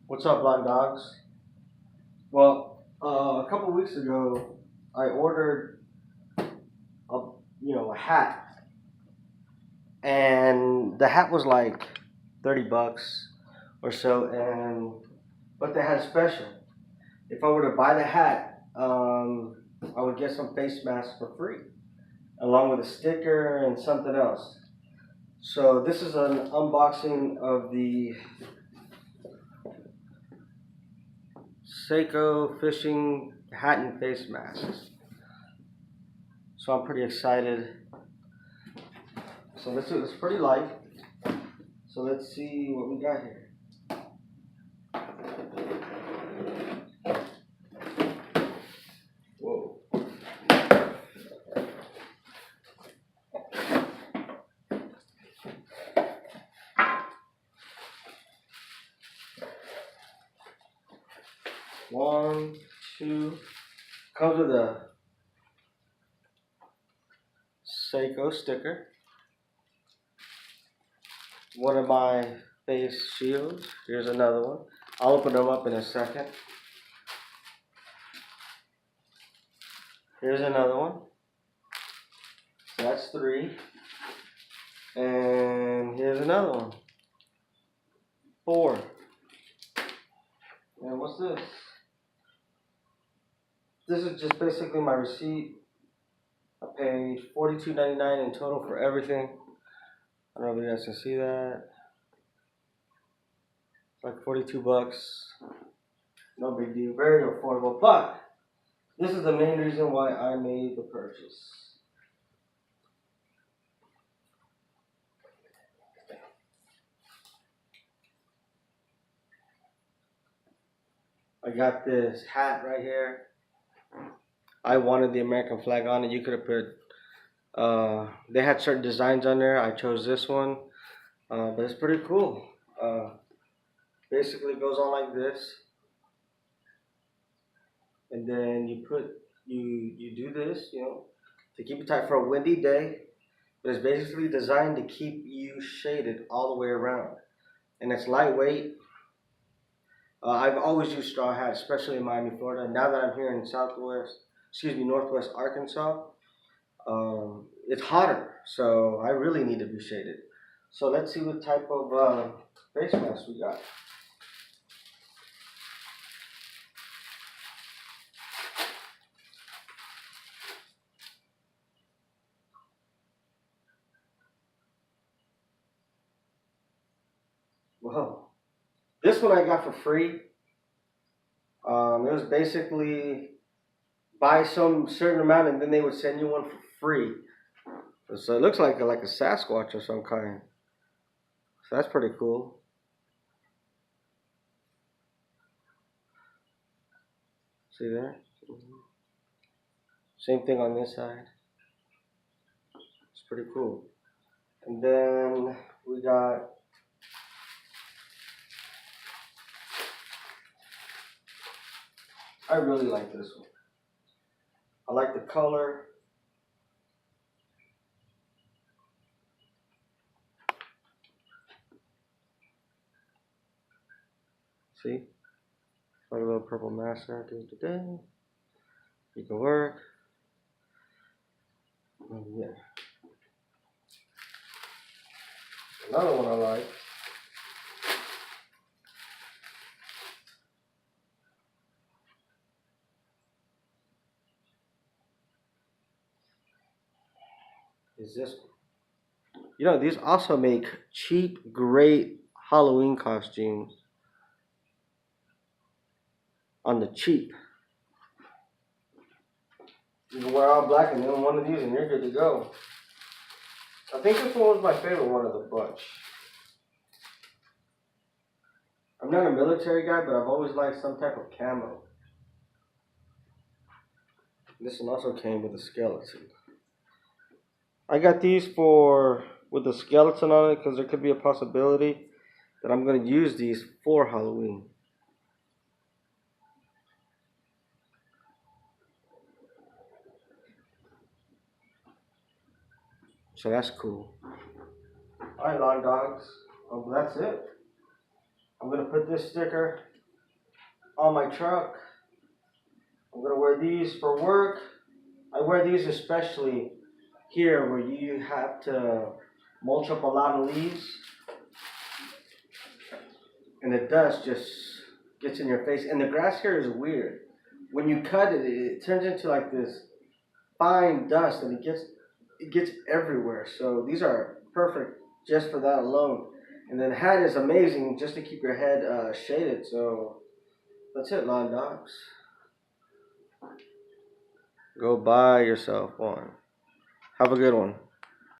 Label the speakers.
Speaker 1: What's up, Blind Dogs? Well, a couple weeks ago, I ordered a a hat, and the hat was like $30 or so, and but they had a special. If I were to buy the hat, I would get some face masks for free, along with a sticker and something else. So this is an unboxing of the Seiko fishing hat and face masks. So I'm pretty excited. So this is pretty light. So let's see what we got here. Whoa. One, two. Comes with a Seiko sticker. One of my face shields. Here's another one. I'll open them up in a second. Here's another one. So that's three. And here's another one. Four. And what's this? This is just basically my receipt. I paid $42.99 in total for everything. I don't know if you guys can see that. It's like $42. No big deal. Very affordable. But this is the main reason why I made the purchase. I got this hat right here. I wanted the American flag on it. You could have put, they had certain designs on there. I chose this one, but it's pretty cool. Basically, it goes on like this, and then you do this, to keep it tight for a windy day. But it's basically designed to keep you shaded all the way around, and it's lightweight. I've always used straw hats, especially in Miami, Florida. Now that I'm here in Northwest Arkansas, it's hotter, so I really need to be shaded. So let's see what type of face mask we got. Whoa. This one I got for free. It was basically buy some certain amount and then they would send you one for free. So it looks like a Sasquatch or some kind. So that's pretty cool. See there? Same thing on this side. It's pretty cool. And then we got I really like this one. I like the color. See? Like a little purple mask there. Today. You can work. Oh, yeah. Another one I like. Is this one. These also make cheap, great Halloween costumes on the cheap. You can wear all black and then one of these and you're good to go. I think this one was my favorite one of the bunch. I'm not a military guy, but I've always liked some type of camo. This one also came with a skeleton. I got these with the skeleton on it because there could be a possibility that I'm going to use these for Halloween. So that's cool. Alright, lawn dogs. That's it. I'm going to put this sticker on my truck. I'm gonna wear these for work. I wear these especially here where you have to mulch up a lot of leaves and the dust just gets in your face. And the grass here is weird. When you cut it, it turns into like this fine dust and it gets everywhere. So these are perfect just for that alone. And then the hat is amazing just to keep your head shaded. So that's it, Lawn Dogs. Go buy yourself one. Have a good one.